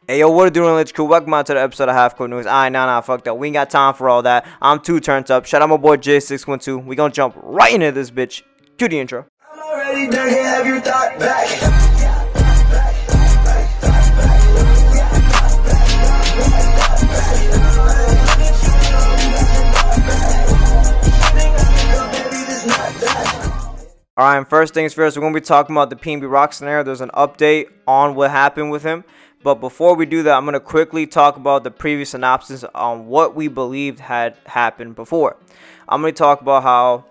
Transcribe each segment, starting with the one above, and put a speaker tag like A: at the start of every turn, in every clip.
A: Hey yo, what it doing, Lich Crew? Welcome out to the episode of Half Court News. Nah, fuck that. We ain't got time for all that. I'm too turned up. Shout out my boy J612. We gonna jump right into this bitch. Cue the intro.
B: I'm already done, can't have your thought back.
A: Alright, and first things first, we're gonna be talking about the PNB Rock scenario. There's an update on what happened with him. But before we do that, I'm going to quickly talk about the previous synopsis on what we believed had happened before. I'm going to talk about how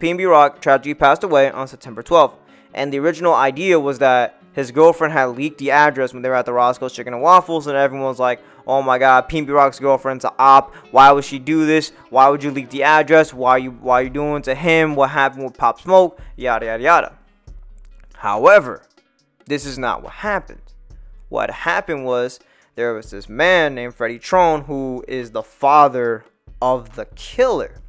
A: PNB Rock tragically passed away on September 12th. And the original idea was that his girlfriend had leaked the address when they were at the Roscoe's Chicken and Waffles. And everyone was like, oh my god, PNB Rock's girlfriend's an op. Why would she do this? Why would you leak the address? Why are you doing it to him? What happened with Pop Smoke? Yada, yada, yada. However, this is not what happened. What happened was there was this man named Freddie Trone who is the father of the killer.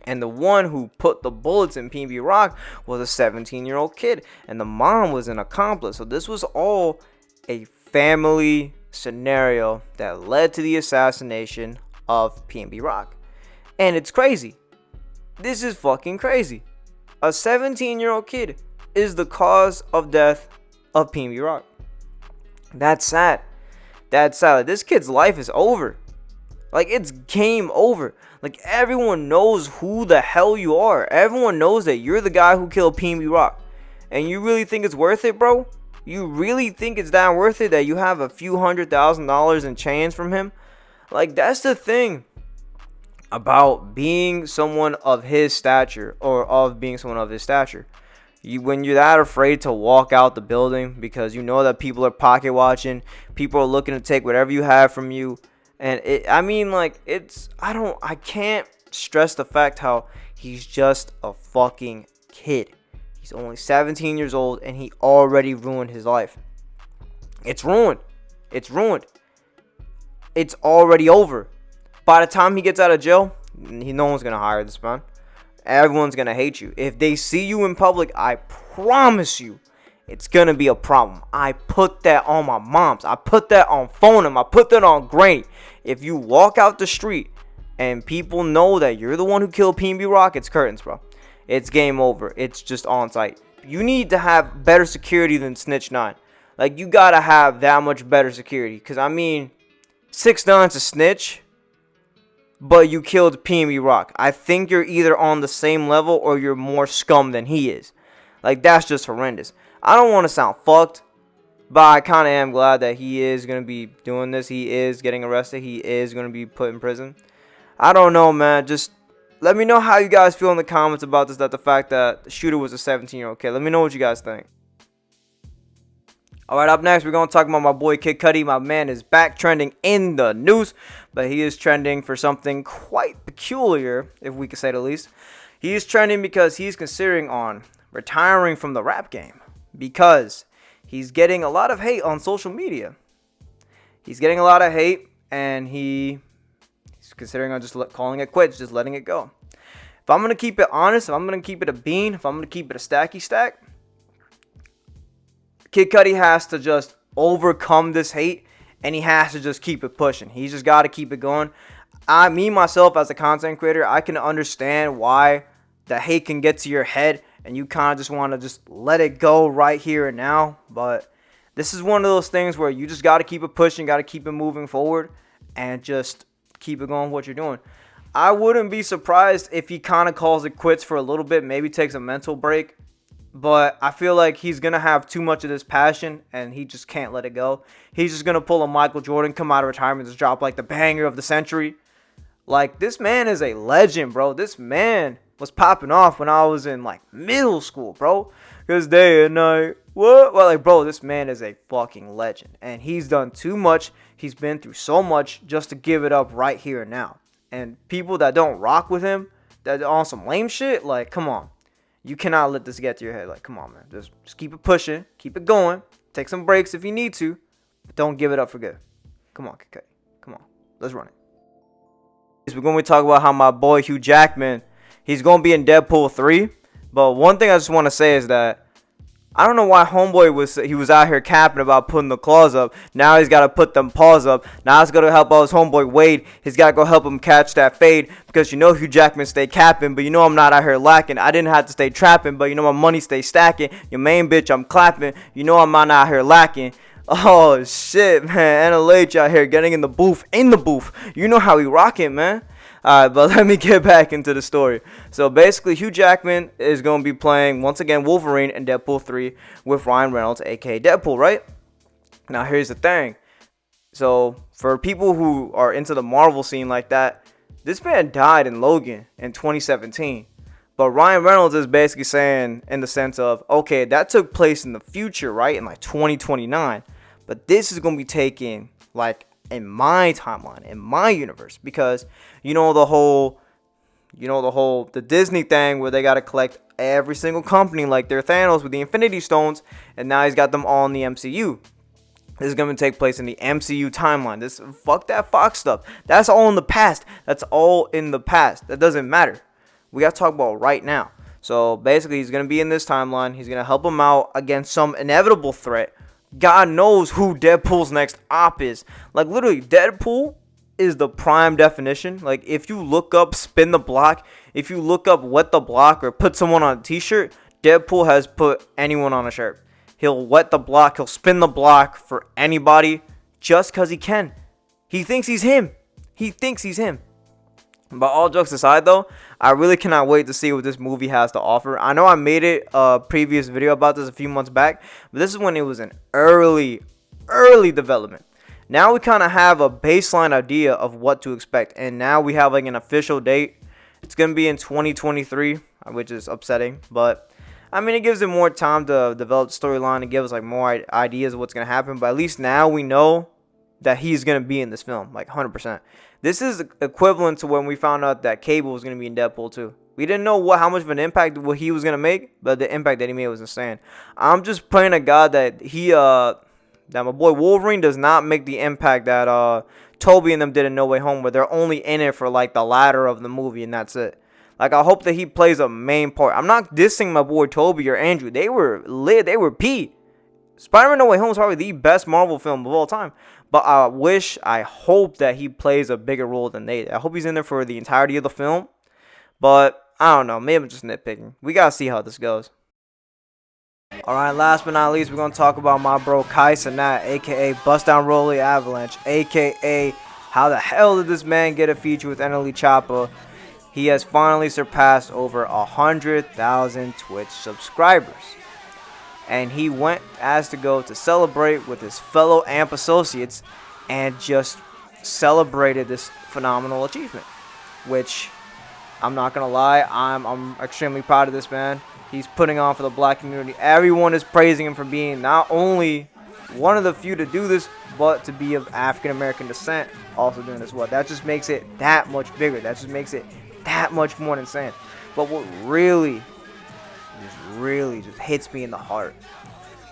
A: And the one who put the bullets in PNB Rock was a 17-year-old kid. And the mom was an accomplice. So this was all a family scenario that led to the assassination of PNB Rock. And it's crazy. This is fucking crazy. A 17-year-old kid is the cause of death of PNB Rock. That's sad. That's sad. Like, this kid's life is over. Like, it's game over. Like, everyone knows who the hell you are. Everyone knows that you're the guy who killed PNB Rock. And you really think it's worth it, bro? You really think it's that worth it that you have a few $100,000 in chains from him? Like, that's the thing about being someone of his stature, or of being someone of his stature. When you're that afraid to walk out the building because you know that people are pocket watching, people are looking to take whatever you have from you, and I can't stress the fact how he's just a fucking kid. He's only 17 years old and he already ruined his life. It's ruined. It's ruined. It's already over. By the time he gets out of jail, no one's gonna hire this man. Everyone's going to hate you. If they see you in public, I promise you, it's going to be a problem. I put that on my mom's. I put that on Phonum. I put that on Granny. If you walk out the street and people know that you're the one who killed PNB Rock, it's curtains, bro. It's game over. It's just on site. You need to have better security than Snitch 9. Like, you got to have that much better security. Because, 6ix9ine's a snitch, but you killed PNB Rock. I think you're either on the same level or you're more scum than he is. Like, that's just horrendous. I don't want to sound fucked, but I kind of am glad that he is going to be doing this. He is getting arrested. He is going to be put in prison. I don't know, man. Just let me know how you guys feel in the comments about this, that the fact that the shooter was a 17-year-old kid. Let me know what you guys think. Alright, up next, we're going to talk about my boy Kid Cudi. My man is back trending in the news, but he is trending for something quite peculiar, if we could say the least. He is trending because he's considering on retiring from the rap game because he's getting a lot of hate on social media. He's getting a lot of hate, and he's considering on just calling it quits, just letting it go. If I'm going to keep it honest, if I'm going to keep it a bean, if I'm going to keep it a stacky stack, Kid Cudi has to just overcome this hate, and he has to just keep it pushing. He's just got to keep it going. Myself, as a content creator, I can understand why the hate can get to your head, and you kind of just want to just let it go right here and now. But this is one of those things where you just got to keep it pushing, got to keep it moving forward, and just keep it going with what you're doing. I wouldn't be surprised if he kind of calls it quits for a little bit, maybe takes a mental break. But I feel like he's going to have too much of this passion, and he just can't let it go. He's just going to pull a Michael Jordan, come out of retirement, just drop like the banger of the century. Like, this man is a legend, bro. This man was popping off when I was in, like, middle school, bro. Because day and night, what? Well, like, bro, this man is a fucking legend. And he's done too much. He's been through so much just to give it up right here and now. And people that don't rock with him, that are on some lame shit, like, come on. You cannot let this get to your head. Like, come on, man. Just keep it pushing. Keep it going. Take some breaks if you need to. But don't give it up for good. Come on, Kid Cudi. Come on. Let's run it. We're going to talk about how my boy Hugh Jackman, he's going to be in Deadpool 3. But one thing I just want to say is that I don't know why homeboy was out here capping about putting the claws up. Now he's got to put them paws up. Now it's going to help out his homeboy Wade. He's got to go help him catch that fade because you know Hugh Jackman stay capping, but you know I'm not out here lacking. I didn't have to stay trapping, but you know my money stay stacking. Your main bitch, I'm clapping. You know I'm not out here lacking. Oh shit, man. NLH out here getting in the booth. You know how he rocking, man. Alright, but let me get back into the story. So basically, Hugh Jackman is going to be playing, once again, Wolverine in Deadpool 3 with Ryan Reynolds, aka Deadpool, right? Now, here's the thing. So, for people who are into the Marvel scene like that, this man died in Logan in 2017. But Ryan Reynolds is basically saying, in the sense of, okay, that took place in the future, right? In like 2029. But this is going to be taken, like, in my timeline, in my universe, because the Disney thing where they got to collect every single company like they're Thanos with the Infinity Stones, and now he's got them all in the MCU. This is going to take place in the MCU timeline. Fuck that Fox stuff. That's all in the past. That doesn't matter. We got to talk about right now. So basically, he's going to be in this timeline. He's going to help him out against some inevitable threat. God knows who Deadpool's next op is. Like, literally, Deadpool is the prime definition. Like, if you look up Spin the Block, if you look up Wet the Block or put someone on a t-shirt, Deadpool has put anyone on a shirt. He'll wet the block. He'll spin the block for anybody just because he can. He thinks he's him. But all jokes aside, though, I really cannot wait to see what this movie has to offer. I know I made a previous video about this a few months back, but this is when it was an early development. Now we kind of have a baseline idea of what to expect, and now we have like an official date. It's going to be in 2023, which is upsetting, but I mean, it gives it more time to develop the storyline and give us like more ideas of what's going to happen, but at least now we know that he's going to be in this film, like 100%. This is equivalent to when we found out that Cable was going to be in Deadpool 2. We didn't know how much of an impact what he was going to make, but the impact that he made was insane. I'm just praying to God that that my boy Wolverine does not make the impact that Toby and them did in No Way Home, where they're only in it for like the latter of the movie and that's it. Like, I hope that he plays a main part. I'm not dissing my boy Toby or Andrew. They were lit. They were P. Spider-Man No Way Home is probably the best Marvel film of all time. But I hope that he plays a bigger role than they did. I hope he's in there for the entirety of the film. But, I don't know. Maybe I'm just nitpicking. We got to see how this goes. Alright, last but not least, we're going to talk about my bro Kai Tenant, a.k.a. Bust Down Rolly Avalanche, a.k.a. how the hell did this man get a feature with NLE Choppa? He has finally surpassed over 100,000 Twitch subscribers. And he went as to go to celebrate with his fellow AMP associates and just celebrated this phenomenal achievement. Which, I'm not going to lie, I'm extremely proud of this man. He's putting on for the black community. Everyone is praising him for being not only one of the few to do this, but to be of African American descent also doing this well. That just makes it that much bigger. That just makes it that much more insane. But what really just hits me in the heart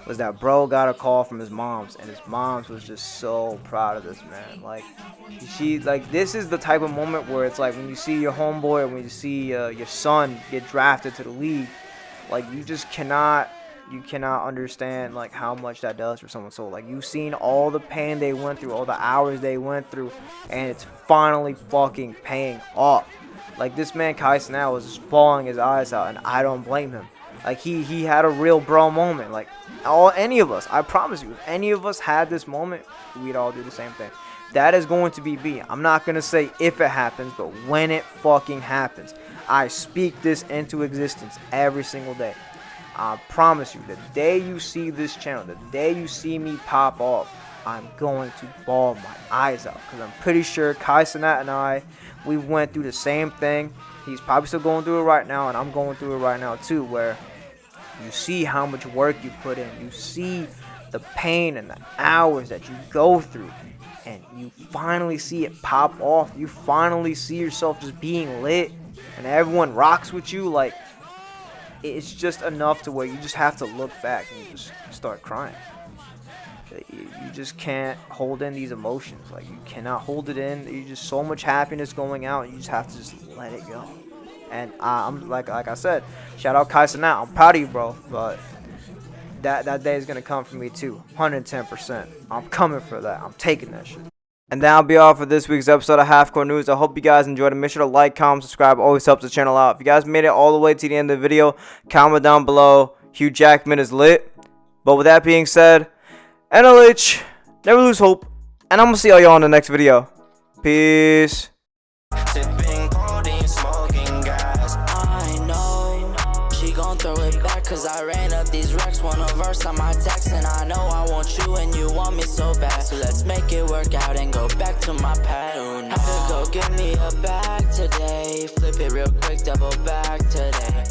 A: was that bro got a call from his mom's, and his mom's was just so proud of this man. Like, this is the type of moment where it's like when you see your homeboy or when you see your son get drafted to the league, like, you just cannot understand like how much that does for someone. So like, you've seen all the pain they went through, all the hours they went through, and it's finally fucking paying off. Like, this man Kai Tenant was just bawling his eyes out, and I don't blame him. Like, he had a real bro moment. Like, any of us, I promise you, if any of us had this moment, we'd all do the same thing. That is going to be B. I'm not going to say if it happens, but when it fucking happens. I speak this into existence every single day. I promise you, the day you see this channel, the day you see me pop off, I'm going to bawl my eyes out. Because I'm pretty sure Kai Tenant and I, we went through the same thing. He's probably still going through it right now, and I'm going through it right now too, where you see how much work you put in. You see the pain and the hours that you go through, and you finally see it pop off. You finally see yourself just being lit, and everyone rocks with you. Like, it's just enough to where you just have to look back and you just start crying. You just can't hold in these emotions. Like, you cannot hold it in. There's just so much happiness going out. You just have to just let it go. And I'm like I said, shout out Kai Tenant. I'm proud of you, bro. But that day is gonna come for me too. 110%. I'm coming for that. I'm taking that shit. And that'll be all for this week's episode of Half Court News. I hope you guys enjoyed it. Make sure to like, comment, subscribe. Always helps the channel out. If you guys made it all the way to the end of the video, comment down below. Hugh Jackman is lit. But with that being said, NLH, never lose hope. And I'm going to see all y'all in the next video. Peace.
C: Throw it back cause I ran up these racks. Want a verse on my text and I know I want you and you want me so bad. So let's make it work out and go back to my pad. Had to go get me a bag today. Flip it real quick, double back today.